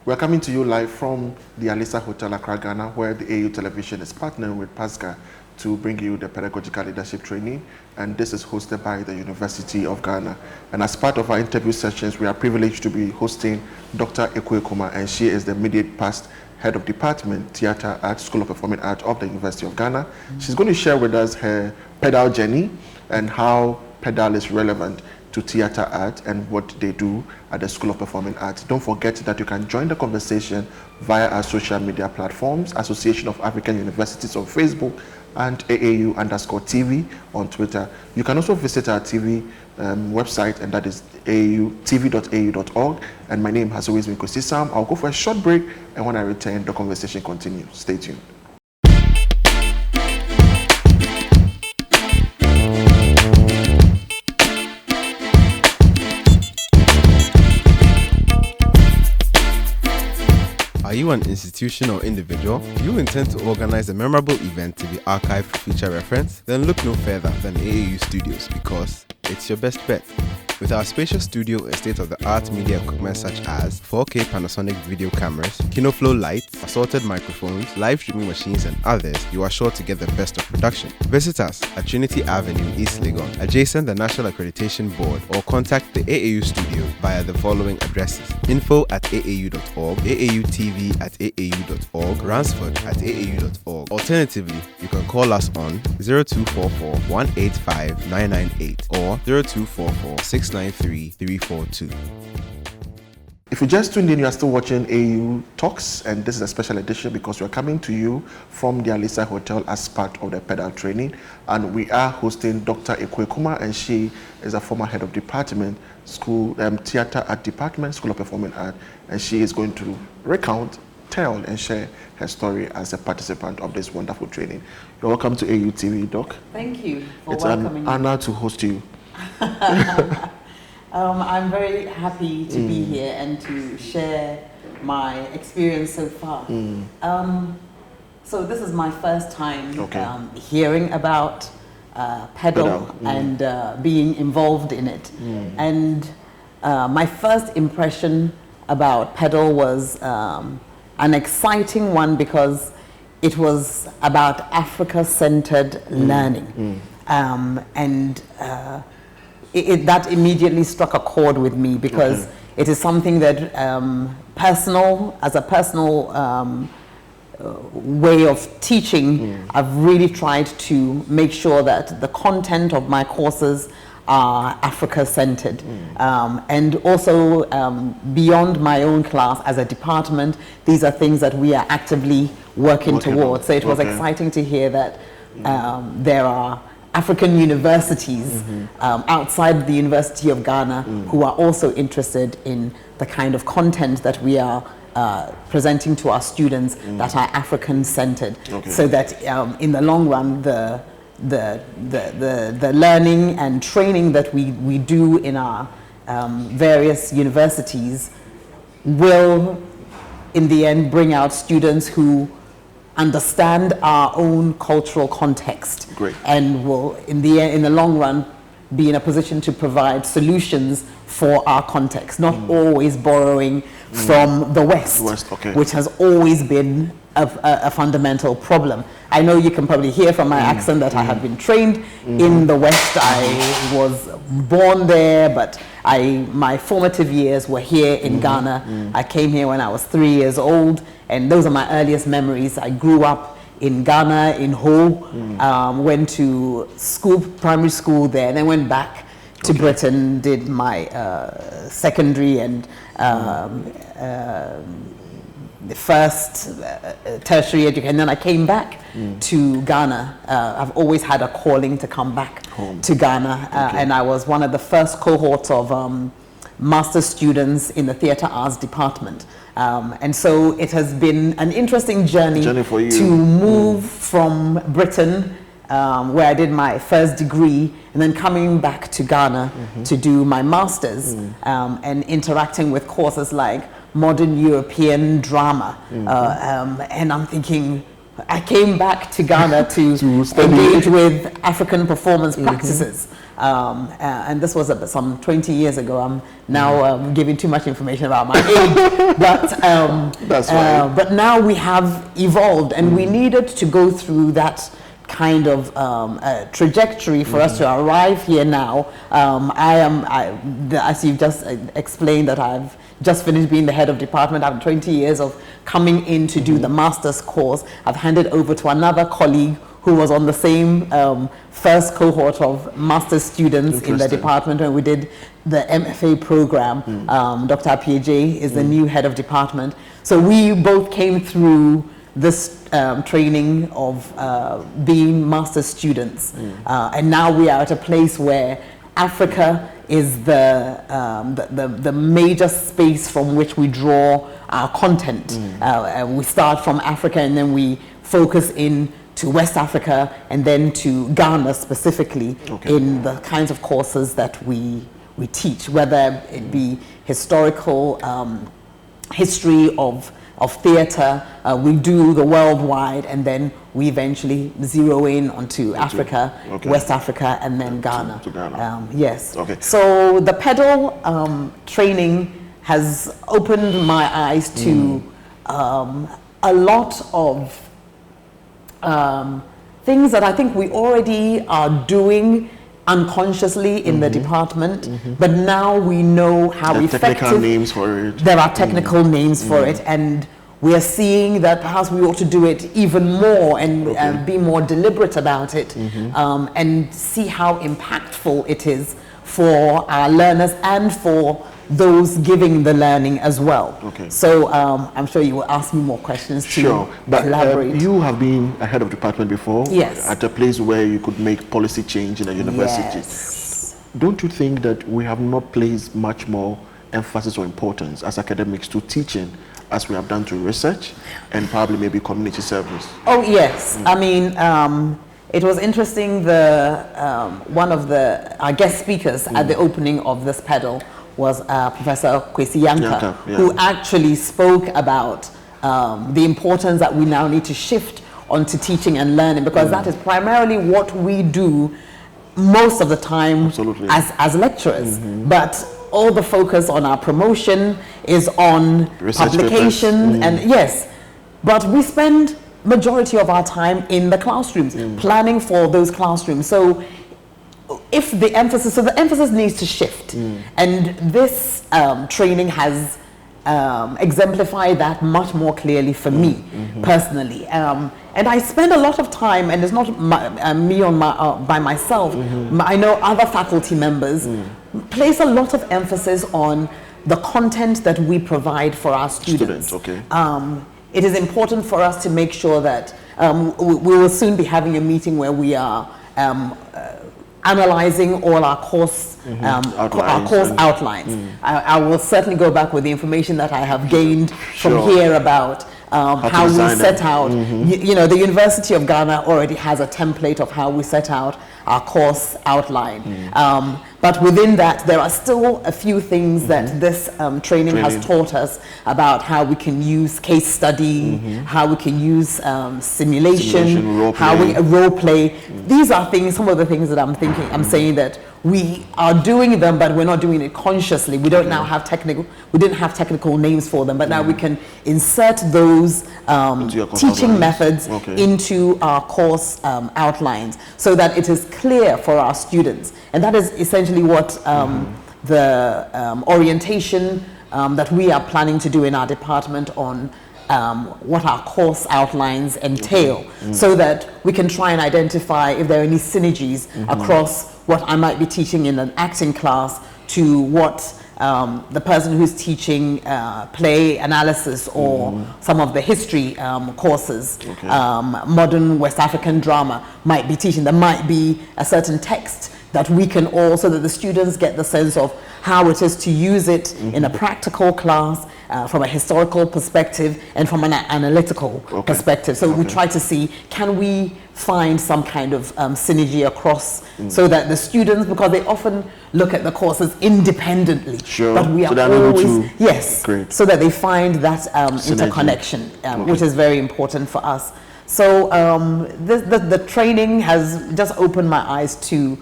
We're coming to you live from the Alisa Hotel, Accra, Ghana, where the AAU Television is partnering with PASGA to bring you the pedagogical leadership training, and this is hosted by the University of Ghana. And as part of our interview sessions, we are privileged to be hosting Dr. Ekwe, and she is the immediate past head of department, Theatre Arts, School of Performing Arts of the University of Ghana. She's going to share with us her PedaL journey and how PedaL is relevant to theatre art and what they do at the School of Performing Arts. Don't forget that you can join the conversation via our social media platforms, Association of African Universities on Facebook and AAU_TV on Twitter. You can also visit our TV website, and that is tv.au.org. And my name has always been Kosi Sam. I'll go for a short break, and when I return, the conversation continues. Stay tuned. Are you an institution or individual? Do you intend to organize a memorable event to be archived for future reference? Then look no further than AAU Studios, because it's your best bet. With our spacious studio and state-of-the-art media equipment such as 4K Panasonic video cameras, KinoFlow lights, assorted microphones, live streaming machines, and others, you are sure to get the best of production. Visit us at Trinity Avenue, East Legon, adjacent the National Accreditation Board, or contact the AAU studio via the following addresses: info@aau.org, AAUTV@aau.org, Ransford@aau.org. Alternatively, you can call us on 0244 185 998 or 0244 693 342. If you just tuned in, you are still watching AAU Talks, and this is a special edition because we are coming to you from the Alisa Hotel as part of the PedaL training, and we are hosting Dr. Ekwe, and she is a former head of department, Theatre Art Department, School of Performing Art, and she is going to tell and share her story as a participant of this wonderful training. You're welcome to AAU TV, Doc. Thank you for it's welcoming an honor to host you. I'm very happy to be here and to share my experience so far. So this is my first time hearing about PedaL and being involved in it. And my first impression about PedaL was an exciting one because it was about Africa-centered learning. That immediately struck a chord with me because it is something that as a personal way of teaching, I've really tried to make sure that the content of my courses are Africa-centered. And also beyond my own class as a department, these are things that we are actively working towards. So it was exciting to hear that there are African universities outside the University of Ghana who are also interested in the kind of content that we are presenting to our students that are African-centered, so that in the long run the learning and training that we do in our various universities will in the end bring out students who understand our own cultural context. And will in the long run be in a position to provide solutions for our context, not always borrowing from the West, which has always been a fundamental problem. I know you can probably hear from my accent that I have been trained in the West. I was born there, but my formative years were here in Ghana. I came here when I was 3 years old, and those are my earliest memories. I grew up in Ghana, in Ho, went to primary school there, and then went back to Britain, did my secondary and the first tertiary education, and then I came back to Ghana. I've always had a calling to come back to Ghana, and I was one of the first cohorts of master's students in the Theatre Arts Department. And so it has been an interesting journey for you to move from Britain, where I did my first degree, and then coming back to Ghana to do my master's, and interacting with courses like modern European drama. And I'm thinking, I came back to Ghana to engage with African performance practices. and this was some 20 years ago. I'm now giving too much information about my age, but that's right. but now we have evolved, and we needed to go through that kind of trajectory for us to arrive here now. As you've just explained, that I've just finished being the head of department. I have 20 years of coming in to do the master's course. I've handed over to another colleague who was on the same first cohort of master's students in the department when we did the MFA program. Dr. Apieje is the new head of department. So we both came through this training of being master's students. And now we are at a place where Africa is the major space from which we draw our content. We start from Africa, and then we focus in to West Africa, and then to Ghana specifically in the kinds of courses that we teach, whether it be historical history of theatre. We do the worldwide, and then we eventually zero in onto Africa, West Africa, and then Ghana. To Ghana. Yes. So the PedaL training has opened my eyes to a lot of things that I think we already are doing unconsciously in the department, but now we know how effective. Technical names for it. There are technical names for it, and we are seeing that perhaps we ought to do it even more and be more deliberate about it, and see how impactful it is for our learners and for those giving the learning as well. So I'm sure you will ask me more questions to elaborate. You have been a head of department before, yes, at a place where you could make policy change in a university. Yes. Don't you think that we have not placed much more emphasis or importance as academics to teaching as we have done to research and probably maybe community service? Oh yes, I mean, it was interesting. One of our guest speakers at the opening of this PedaL was Professor Kwesi Yanka, who actually spoke about the importance that we now need to shift onto teaching and learning, because that is primarily what we do most of the time as lecturers. But all the focus on our promotion is on research publication and yes, but we spend majority of our time in the classrooms, planning for those classrooms. So if the emphasis needs to shift, and this training has exemplified that much more clearly for me personally. And I spend a lot of time, and it's not me by myself. I know other faculty members place a lot of emphasis on the content that we provide for our students. It is important for us to make sure that we will soon be having a meeting where we are analyzing all our course outlines. I will certainly go back with the information that I have gained from here about how we set out. You know, the University of Ghana already has a template of how we set out our course outline. But within that, there are still a few things that this training has taught us about how we can use case study, how we can use simulation, role play. These are things, some of the things that I'm saying that we are doing them, but we're not doing it consciously. We don't now have we didn't have technical names for them, but now we can insert those teaching methods into our course outlines so that it is clear for our students. And that is essentially what the orientation that we are planning to do in our department on what our course outlines entail, so that we can try and identify if there are any synergies across what I might be teaching in an acting class to what the person who's teaching play analysis or some of the history courses, modern West African drama might be teaching. There might be a certain text that we can all, so that the students get the sense of how it is to use it in a practical class, from a historical perspective and from an analytical perspective. So we try to see, can we find some kind of synergy across, so that the students, because they often look at the courses independently, but we are always, so that they find that interconnection, which is very important for us. So the training has just opened my eyes to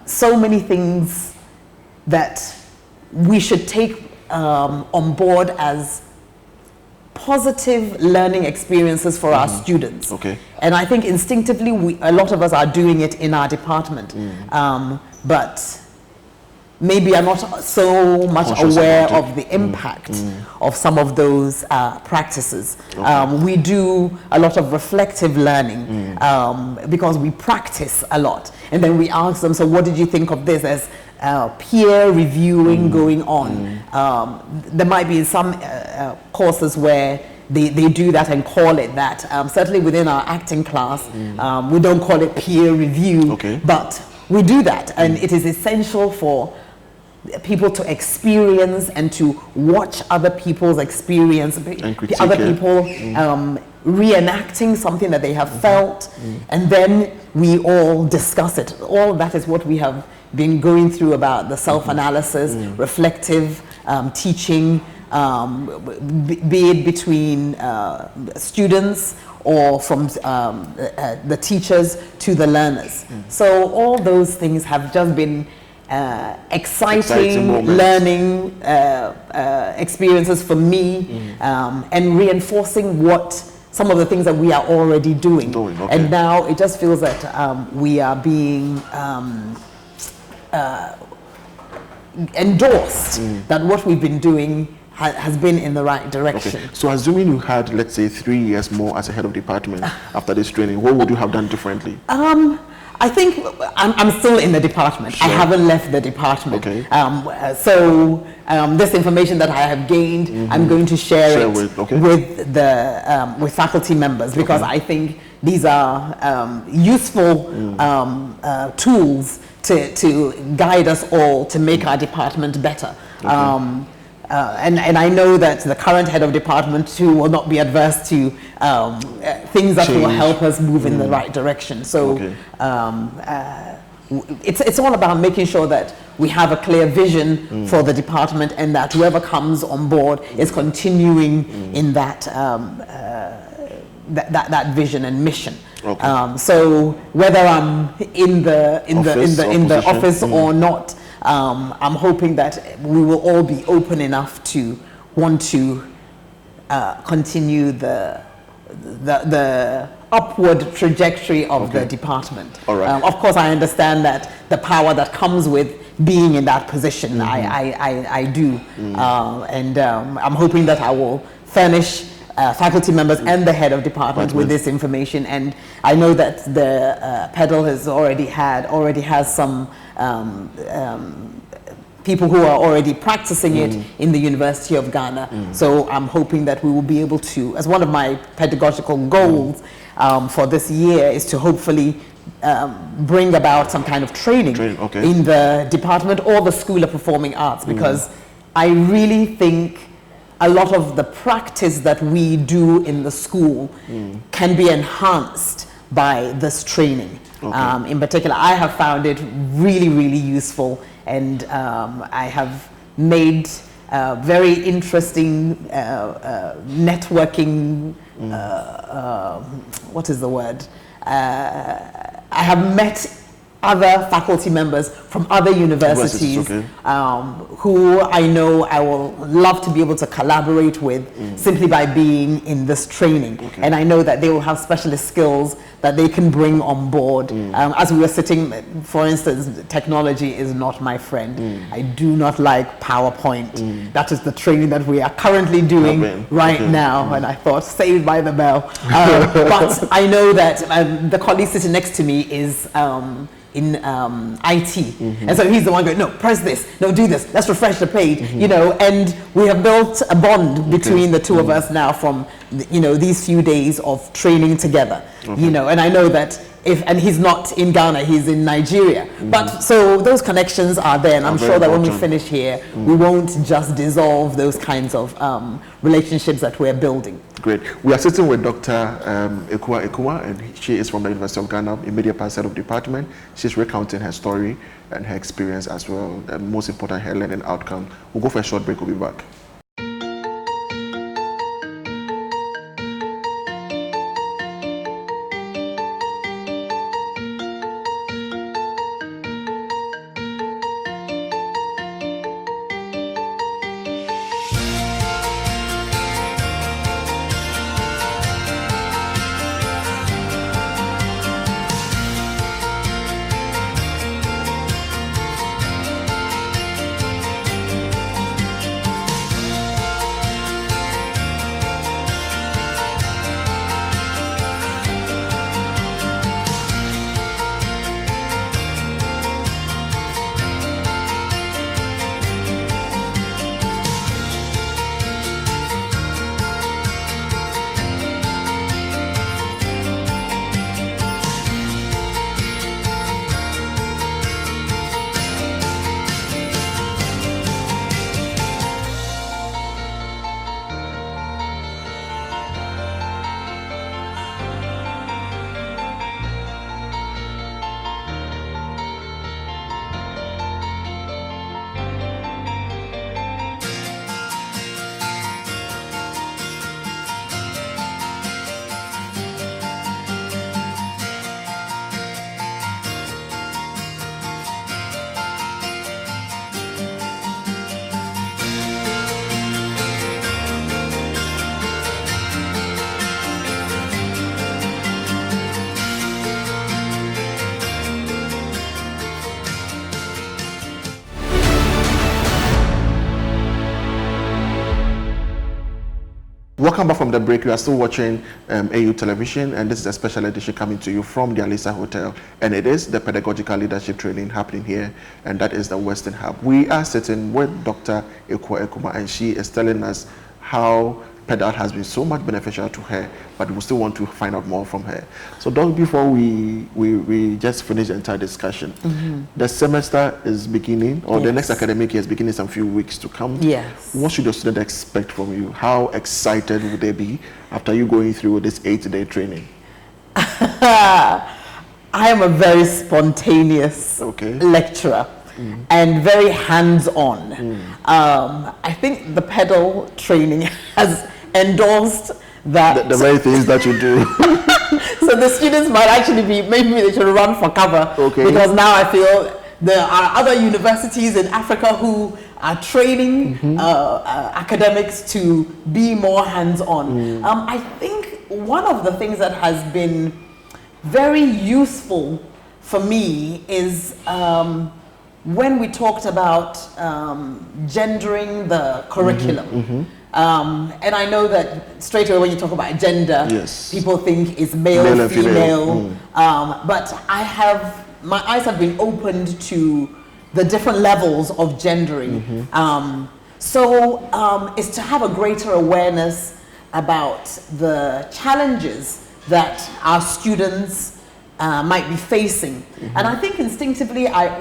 so many things that we should take on board as positive learning experiences for our students. Okay. And I think instinctively, a lot of us are doing it in our department. But maybe are not so much Conscious aware about it. of the impact of some of those practices. Okay. We do a lot of reflective learning because we practice a lot. And then we ask them, so what did you think of this? As peer reviewing going on. There might be some courses where they do that and call it that. Certainly within our acting class, we don't call it peer review, but we do that. And it is essential for people to experience and to watch other people's experience, other people reenacting something that they have felt, and then we all discuss it. All of that is what we have been going through about the self-analysis, reflective teaching, be it between students or from the teachers to the learners. So all those things have just been exciting learning experiences for me, and reinforcing some of the things that we are already doing. And now it just feels that we are being endorsed that what we've been doing has been in the right direction. Okay. So assuming you had, let's say, 3 years more as a head of department after this training, what would you have done differently? I think I'm still in the department. Sure. I haven't left the department. Okay. So this information that I have gained, I'm going to share it with the with faculty members, because I think these are useful tools to guide us all to make our department better. And I know that the current head of department too will not be adverse to things that will help us move in the right direction. So it's all about making sure that we have a clear vision for the department, and that whoever comes on board is continuing in that that vision and mission. So whether I'm in the office or not, I'm hoping that we will all be open enough to want to continue the upward trajectory of the department. Of course, I understand that the power that comes with being in that position, I do, and I'm hoping that I will furnish faculty members and the head of department with this information. And I know that the PedaL has already has some people who are already practicing it in the University of Ghana. So I'm hoping that we will be able to, as one of my pedagogical goals for this year, is to hopefully bring about some kind of training in the department or the School of Performing Arts, because I really think a lot of the practice that we do in the school can be enhanced by this training. In particular, I have found it really, really useful, and I have made very interesting networking, what is the word? I have met other faculty members from other universities who I know I will love to be able to collaborate with simply by being in this training. And I know that they will have specialist skills that they can bring on board. As we were sitting, for instance, technology is not my friend. I do not like PowerPoint. That is the training that we are currently doing right now. And I thought, saved by the bell. But I know that the colleague sitting next to me is in IT, and so he's the one going, no, press this, no, do this, let's refresh the page, you know, and we have built a bond between the two of us now from, you know, these few days of training together, you know, and I know that and he's not in Ghana, he's in Nigeria, but so those connections are there, and I'm sure that when we finish here, we won't just dissolve those kinds of relationships that we're building. Great. We are sitting with Dr. Ekua, and she is from the University of Ghana, a media head of department. She's recounting her story and her experience as well, and most important, her learning outcome. We'll go for a short break, we'll be back. welcome back from the break. You are still watching AAU television, and this is a special edition coming to you from the Alisa Hotel, and it is the pedagogical leadership training happening here, and that is the Western Hub. We are sitting with Dr. Ekwa Ekuma, and she is telling us how PedaL has been so much beneficial to her, but we still want to find out more from her. So, Doc, before we just finish the entire discussion, the semester is beginning, or the next academic year is beginning some few weeks to come. Yes. What should your students expect from you? How excited would they be after you going through this 8-day training? I am a very spontaneous lecturer. And very hands-on. I think the PedaL training has endorsed that. The very things that you do. So the students might actually maybe they should run for cover. Because now I feel there are other universities in Africa who are training academics to be more hands-on. I think one of the things that has been very useful for me is when we talked about gendering the curriculum. And I know that straight away when you talk about gender, people think it's male and female. But my eyes have been opened to the different levels of gendering. So it's to have a greater awareness about the challenges that our students might be facing. And I think instinctively I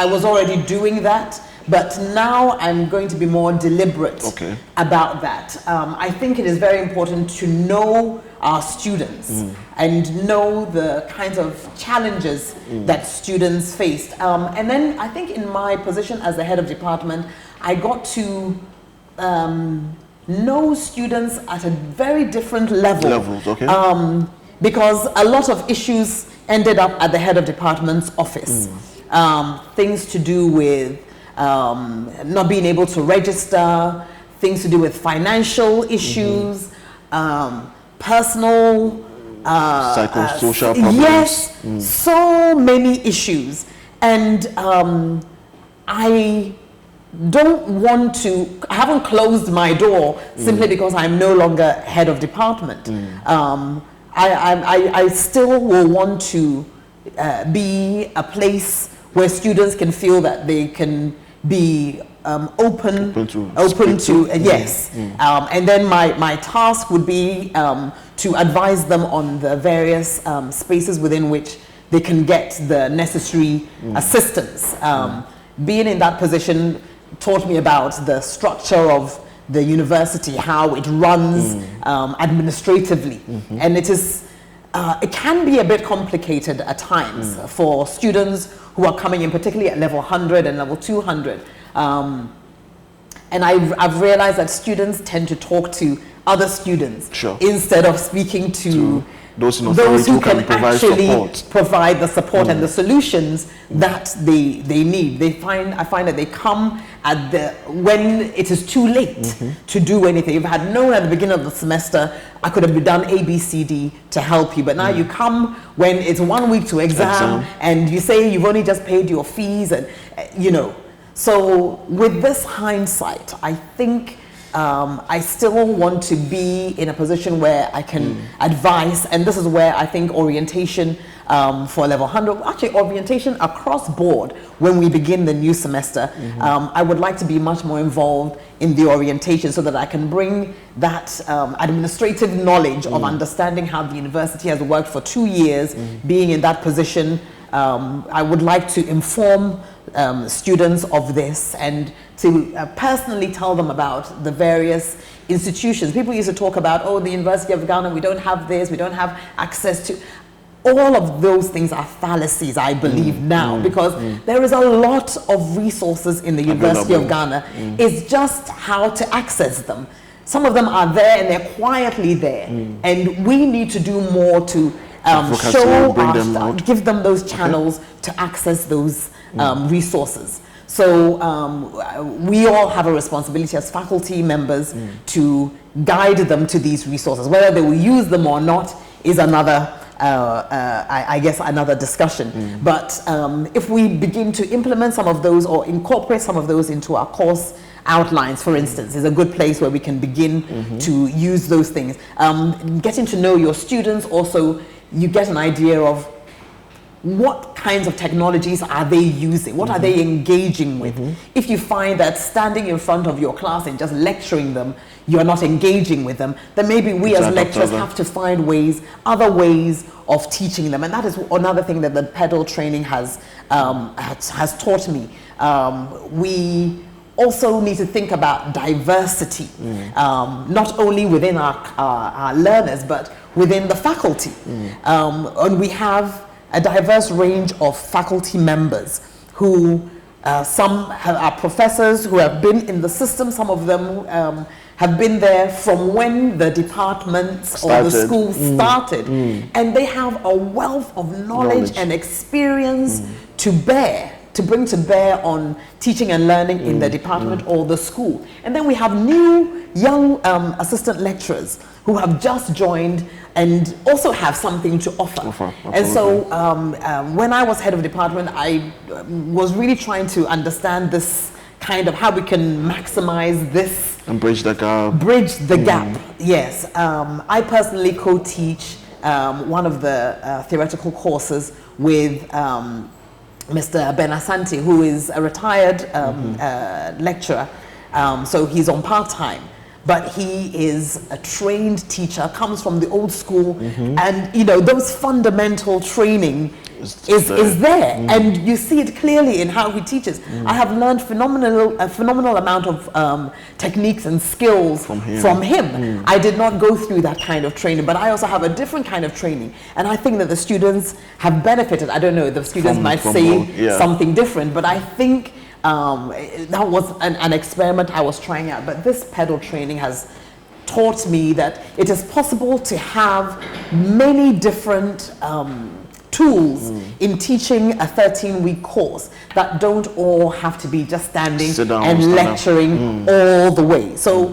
was already doing that, but now I'm going to be more deliberate about that. I think it is very important to know our students and know the kinds of challenges that students faced. And then I think in my position as the head of department, I got to know students at a very different level. Because a lot of issues ended up at the head of department's office. Things to do with not being able to register, things to do with financial issues, personal, psychosocial problems. Yes, so many issues. And I haven't closed my door simply because I'm no longer head of department. I still will want to be a place where students can feel that they can be open to yes. And then my task would be to advise them on the various spaces within which they can get the necessary assistance. Being in that position taught me about the structure of the university, how it runs administratively. And it can be a bit complicated at times for students who are coming in, particularly at level 100 and level 200. And I've realized that students tend to talk to other students instead of speaking to those who can actually provide the support and the solutions that they need. I find that they come when it is too late to do anything. If I had known at the beginning of the semester, I could have done A, B, C, D to help you. But now you come when it's 1 week to exam and you say you've only just paid your fees and, So with this hindsight, I think I still want to be in a position where I can advise, and this is where I think orientation for level 100, actually orientation across board when we begin the new semester, I would like to be much more involved in the orientation so that I can bring that administrative knowledge of understanding how the university has worked for 2 years, being in that position. I would like to inform students of this and to personally tell them about the various institutions. People used to talk about, the University of Ghana, we don't have this, we don't have access to. All of those things are fallacies, I believe now, because there is a lot of resources in the University of Ghana. It's just how to access them. Some of them are there and they're quietly there. And we need to do more to give them those channels to access those resources. So we all have a responsibility as faculty members to guide them to these resources. Whether they will use them or not is another, I guess, another discussion. But if we begin to implement some of those or incorporate some of those into our course outlines, for instance, is a good place where we can begin to use those things. Getting to know your students, also you get an idea of what kinds of technologies are they using? What are they engaging with? If you find that standing in front of your class and just lecturing them, you're not engaging with them, then maybe we as lecturers have to find other ways of teaching them. And that is another thing that the PedaL training has taught me. We also need to think about diversity, not only within our learners, but within the faculty. And we have a diverse range of faculty members who, some are professors who have been in the system, some of them have been there from when the departments or the schools started. And they have a wealth of knowledge and experience to bring to bear on teaching and learning in the department or the school. And then we have new young assistant lecturers who have just joined and also have something to offer. And so when I was head of department, I was really trying to understand this kind of how we can maximize this. And bridge the gap. Bridge the gap, yes. I personally co-teach one of the theoretical courses with Mr. Ben Asante, who is a retired lecturer. So he's on part-time. But he is a trained teacher, comes from the old school, and those fundamental training is there, and you see it clearly in how he teaches. I have learned a phenomenal amount of techniques and skills from him. I did not go through that kind of training, but I also have a different kind of training, and I think that the students have benefited. I don't know, the students might say something different, but I think that was an experiment I was trying out. But this PedaL training has taught me that it is possible to have many different tools in teaching a 13-week course that don't all have to be just standing and lecturing all the way. So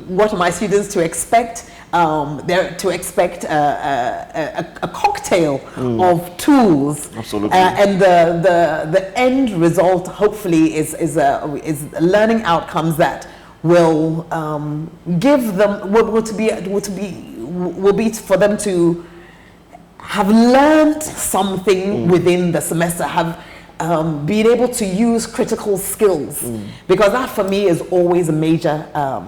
what are my students to expect? They're to expect a cocktail of tools. Absolutely. And the end result, hopefully, is learning outcomes that will give them will be for them to have learned something within the semester, have been able to use critical skills, because that for me is always a major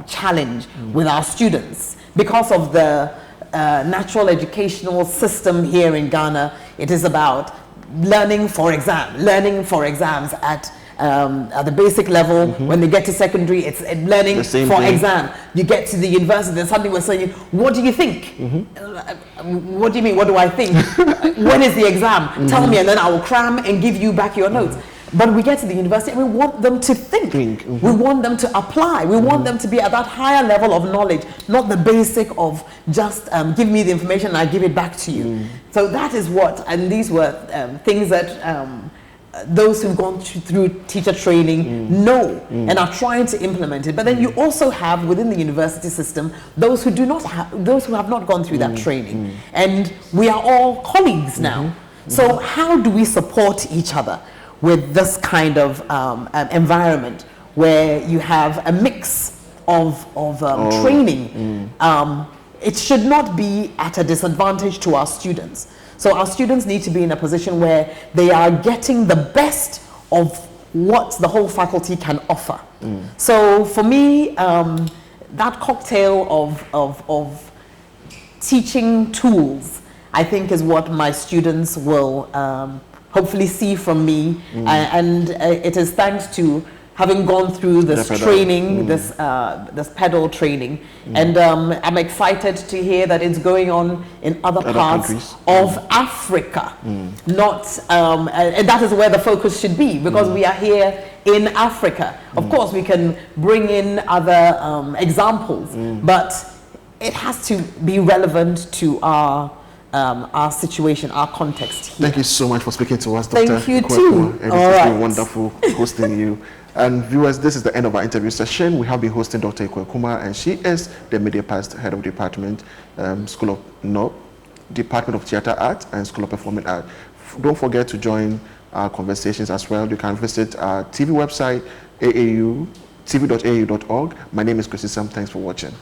challenge with our students. Because of the natural educational system here in Ghana, it is about learning for exams at the basic level. When they get to secondary, it's learning for exam. You get to the university, and suddenly we're saying, what do you think? What do you mean, what do I think? When is the exam? Tell me, and then I will cram and give you back your notes. But we get to the university and we want them to think. We want them to apply. We want them to be at that higher level of knowledge, not the basic of just give me the information and I give it back to you. So that is what, and these were things that those who've gone through teacher training know and are trying to implement it. But then you also have within the university system those who have not gone through that training. And we are all colleagues now. So how do we support each other with this kind of environment where you have a mix of training? It should not be at a disadvantage to our students. So our students need to be in a position where they are getting the best of what the whole faculty can offer. So for me, that cocktail of teaching tools, I think, is what my students will hopefully see from me, and it is thanks to having gone through this training, this PedaL training, and I'm excited to hear that it's going on in other parts countries of Africa. Not, and that is where the focus should be, because we are here in Africa. Of course, we can bring in other examples, but it has to be relevant to our situation, our context here. Thank you so much for speaking to us, Dr. Thank you too. And it's been wonderful hosting you. And viewers, this is the end of our interview session. We have been hosting Dr. Ikwe, and she is the Media Past Head of Department, Department of Theatre Art and School of Performing Art. Don't forget to join our conversations as well. You can visit our TV website, AAU tv.aau.org. My name is Chrissy Sam. Thanks for watching.